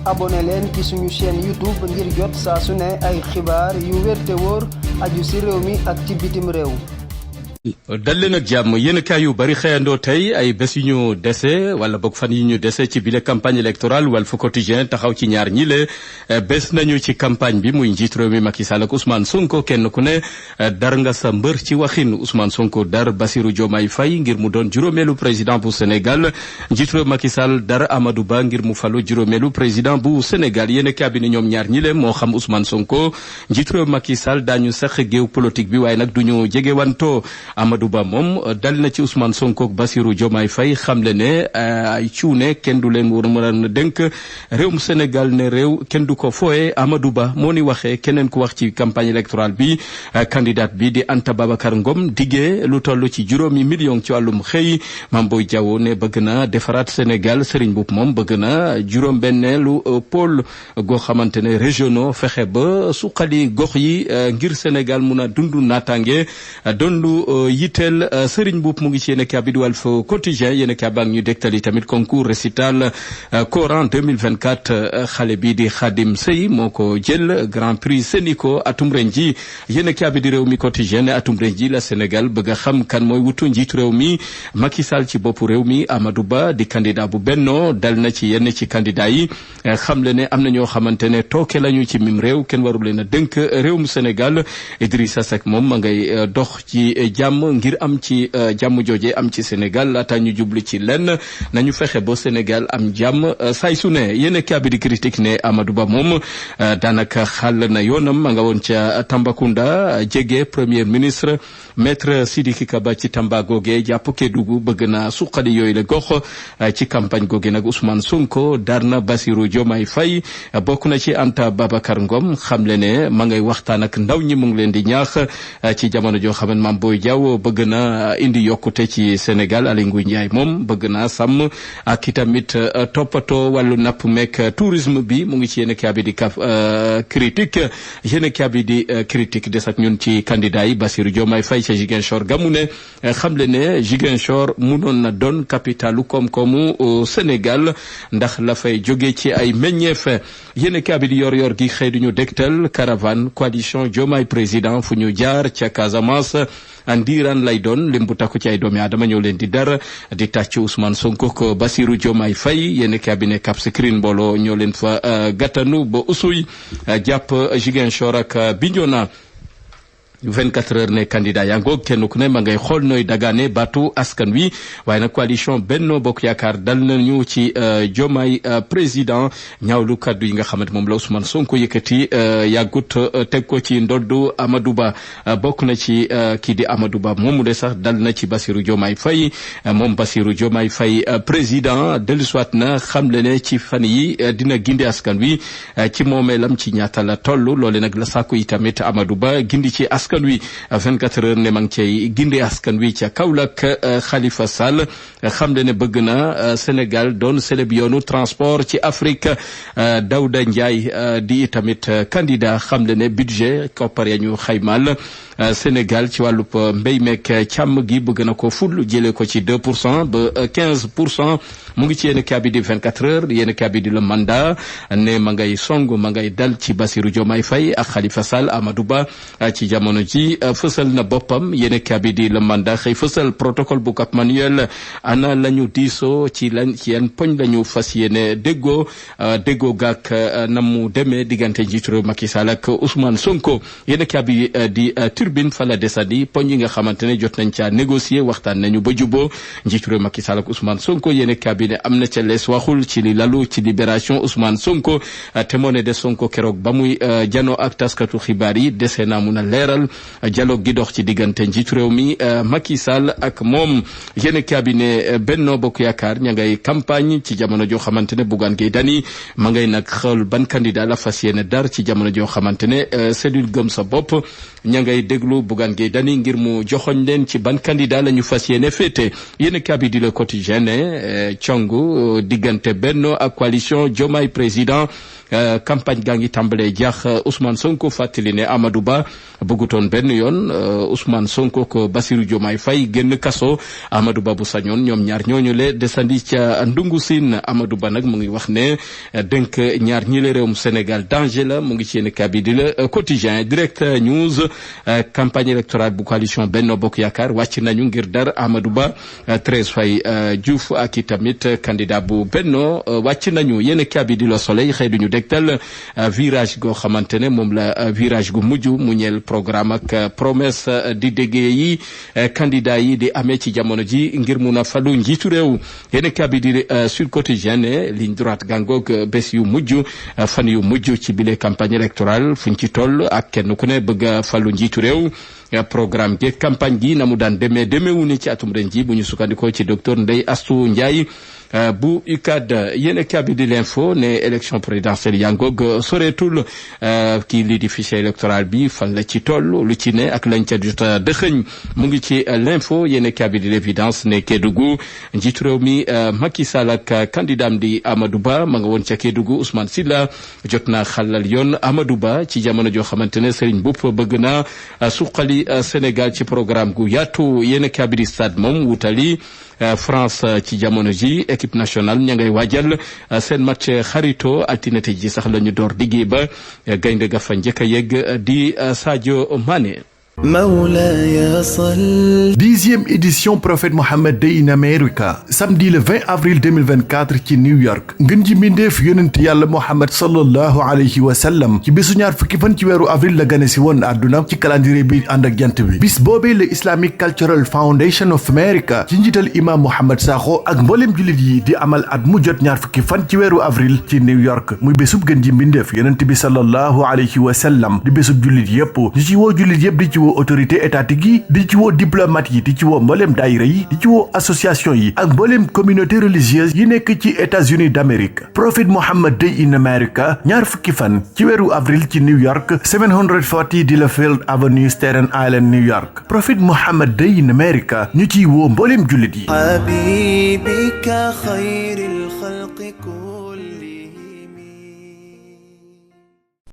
abonné leen ci suñu chaîne YouTube ngir jot saa su ne ay xibaar yu wér te wóor aju ci réew mi ak ci bitim réew. dal leen ak jàmm yéenekaay yu bari xëyandoo tey ay bés yu ñu dese wala boog fan yi ñu dese ci bile campagne électorale Walf Quotidien taxaw ci ñaar ñi le bés nañu ci campagne bi muy njiit réew mi Macky Sall ak Ousmane Sonko kenn ku ne dar nga sa mbër ci waxin. Ousmane Sonko dar Bassirou Diomaye Faye ngir mu doon juróomeelu président bu Sénégal, njiit réew Macky Sall dar Amadou Ba ngir mu falu juróomeelu président bu Sénégal. yéenekaay bi ne ñoom ñaar ñi le moo xam Ousmane Sonko njiit réew Macky Sall daañu sax géew politique bi waaye nag duñu jegewantoo. Amadou Ba moom dal na ci Ousmane Sonko ak Bassirou Diomaye Faye xamle ne ay cuune kenn du leen war a mën a dénk réewum Sénégal ne réew kenn du ko fooye. Amadou Ba moo ni waxee keneen ku wax ci campagne électorale bi candidate bi di Anta Babacar Ngom diggee lu toll ci 5 millions ci wàllum xëy. Mame Boye Diao ne bëgg na defaraat Sénégal. Serigne Mboup moom bëgg na juróom-benneelu pôle goo xamante ne régionaux fexe ba suqali gox yi ngir Sénégal mun a dund naataange dondu yitteel. Serigne Mboup mu ngi ci yéenekaay bi di Walf Quotidien yéenekaay baa ngi ñu dégtali tamit concours récital Coran 2024 xale bi di Khadim Sey moo ko jël Grand Prix Sénico atum ren ji. yéenekaay bi di réew mi Quotidien ne atum ren ji la Sénégal bëgg a xam kan mooy wutu njiitu réew mi Macky Sall ci boppu réew mi. Amadou Ba di candidat bu Benno dal na ci yenn ci candidat yi xam le ne am na ñoo xamante ne tooke lañu ci mim réew kenn warul leen a dénk réewum Sénégal. Idrissa Seck moom ma ngay dox ci jàmm ngir am ci jàmm jooje am ci Sénégal laata ñu jublu ci lenn nañu fexe ba Sénégal am jàmm say su ne. yéenekaay bi di critique ne Amadou Ba moom daanaka xàll na yoonam ma nga woon ca Tambacounda jege premier ministre maître Sidiki Kaba ci Tamba googe jàpp Kédougou bëgg na suqali yooyu la gox ci campagne googe nag Ousmane Sonko dar na Bassirou Diomaye Faye bokk na ci Anta Babacar Ngom xamle ne ma ngay waxtaan ak ndaw ñi mu ngi leen di ñaax ci jamono joo xam ne Mame Boye Diao bëgg na indi yokkute ci Sénégal. Aly Ngouille Ndiaye moom bëgg na sàmm ak itamit toppatoo wàllu napp meek tourisme bi mu ngi ci yéenekaay bi di critique. yéenekaay bi di critique des ak ñun ci candidat yi. Bassirou Diomaye Faye ca Ziguinchor gamu ne xamle ne Ziguinchor munoon na doon capitalu koom-koomu Sénégal ndax la fay jóge ci ay meññeef. yéenekaay bi di yor gi xëy duñu dégtal caravane coalition Diomaye président fu ñu jaar ca Casamance ndiiraan lay doon lim bu takku ci ay doomi aadama ñoo leen di dara di tàcc Ousmane Sonko ko Bassirou Diomaye Faye. yéenekaay bi ne Cap Skirring mbooloo ñoo leen fa gàttanu ba usuy jàpp Ziguinchor ak Bignona. 24 heures ne candidat yaa ngoog kenn ku ne ma ngay xool nooy dagaane baatu askan wi waaye nag coalition Benno Bokk Yaakaar dal nañu ci Diomaye président ñaawlu kaddu yi nga xamante moom la Ousmane Sonko yëkkati yàggut teg ko ci ndoddu Amadou Ba. bokk na ci kii di Amadou Ba moomu de sax dal na ci Bassirou Diomaye Faye. moom Bassirou Diomaye Faye président dellusiwaat na xamle ne ci fan yi dina gindi askan wi ci moomeelam ci ñaata la toll loole nag la sàkku yi tamit Amadou Ba gindi ci askan wi. 24 heures ne ma ngi cay ginde askan wi ca Kaolack. Khalifa Sall xam le ne bëgg na Sénégal doon célèbre yoonu transport ci Afrique. Daouda Ndiaye di tamit candidat xam le ne budget koppar ya ñu xaymal Sénégal ci wàllub mbéy meek càmm gi bëgg na ko ful jëlee ko ci 2% ba 15%. mu ngi ci yéenekaay bi di 24 heures yéenekaay bi di Le Mandat ne ma ngay song ma ngay dal ci Bassirou Diomaye Faye ak Khalifa Sall. Amadou Ba ci jamono ji fësal na boppam. yéenekaay bi di Le Mandat xëy fësal protocole bu Cap Manuel ana lañu diisoo ci yan poñ lañu fas yéene déggoo gaak na mu demee diggante njiitu réew Macky Sall ak Ousmane Sonko. yéenekaay bi di Turbine fa la desandi poñ yi nga xamante ne jot nañ ca négocier waxtaan nañu ba juboo njiitu réew Macky Sall ak Ousmane Sonko. yéenekaay bi ne am na ca lees waxul ci li lalu ci libération Ousmane Sonko te moo ne de Sonko keroog ba muy janoo ak taskatu xibaar yi dese naa mun a leeral dialogue gi dox ci diggante njiitu réew mi Macky Sall ak moom. yéenekaay bi ne Benno Bokk Yaakaar ña ngay campagne ci jamono joo xamante ne Bougane Gueye Dany ma ngay nag xool ban candidat la fas yéene dar ci jamono joo xamante ne cellule gëm sa bopp ña ngay déglu Bougane Gueye Dany ngir mu joxoñ leen ci ban candidat la ñu fas yéene féete. yéenekaay bi di Le Quotidien ne congu diggante Benno ak coalition Diomaye président campagne gaa ngi tàmbalee jaax Ousmane Sonko fàttali ne Amadou Ba bëggutoon benn yoon Ousmane Sonko ko Bassirou Diomaye Faye génn kaso Amadou Ba bu sañoon ñoom ñaar ñooñu le desandi ca ndungu siin Amadou Ba nag mu ngi wax ne dénk ñaar ñi le réewum Sénégal danger la mu ngi ci yéen kabi di la quotidien direct news campagne électorale bu coalition Benno Bokk Yaakaar wàcc nañu ngir dar Amadou Ba Thérèse Faye Diouf ak i tamit candidat bu Benno wàcc nañu yéen kabi di la Soleil xëy duñu dégtal virage goo xamante ne moom la virage gu mujj mu ñeel programme ak promesse di déggee yi candidat yi di amee ci jamono ji ngir mun a falu njiitu réew yéen kabi di Sud Quotidien ne ligne droite gàngoog bés yu mujj fan yu mujj ci bile campagne électorale fuñ ci toll ak kenn ku ne bëgg a falu njiitu réew programme gi campagne gi na mu daan demeewu ni ci atum ren ji bu ñu sukkandikoo ci docteur Ndeye Astou Ndiaye bu UCAD yéen kabi di l'info ne élection présidentielle yangoog soreetul kii lii di fichier électoral bi fan la ci toll lu ci ne ak lañ ca jot a dëxëñ mu ngi ci l'info yéen kabi di l'évidence ne Kédougou njiitu réew mi Macky Sall ak candidat di Amadou Ba ma nga woon ca Kédougou Ousmane Sylla jot naa xalal yoon Amadou Ba ci jamono joo xamante ne Serigne Mboup bëgg na suqali Sénégal ci programme gu yaatu yéen kabi di stade moom wutali France ci jamono ji équipe nationale ña ngay waajal seen match xarito altine ji sax la ñu door liggéey ba gaynde ga fa njëkk a yegg di Sadio Mané. Mawlaya Sall. 10e édition Prophète Mohammed Day in America samedi le 20 avril 2024 ci New York ngën ji mbindeef yonent yàlla Mohammed sallallahu alayhi wa sallam ci bésu ñaar fukki fan ci weeru avril la gane si woon àdduna ci calendrier bi ànd ak jant bi bis boobee le Islamic Cultural Foundation of America ci njiital imam Mohamed Sakho ak mboolem jullit yi di amal at mu jot ñaar fukki fan ci weeru avril ci New York muy bésub gën ji mbindeef yonent bi sallallahu alayhi wa sallam di bésub jullit yépp di ci woo jullit yépp di ci woo autorité étatique yi di ci woo diplomate yi di ci woo mbooleem daayira yi di ci woo association yi ak mbooleem communauté religieuse yi nekk ci États-Unis d'Amérique Prophet Muhammad Day in America ñaar fukki fan ci weeru avril ci New York 740 Delafield Avenue Staten Island New York Prophet Muhammad Day in America ñu ciy woo mbooleem jullit yi habibika khayril khalqi kulli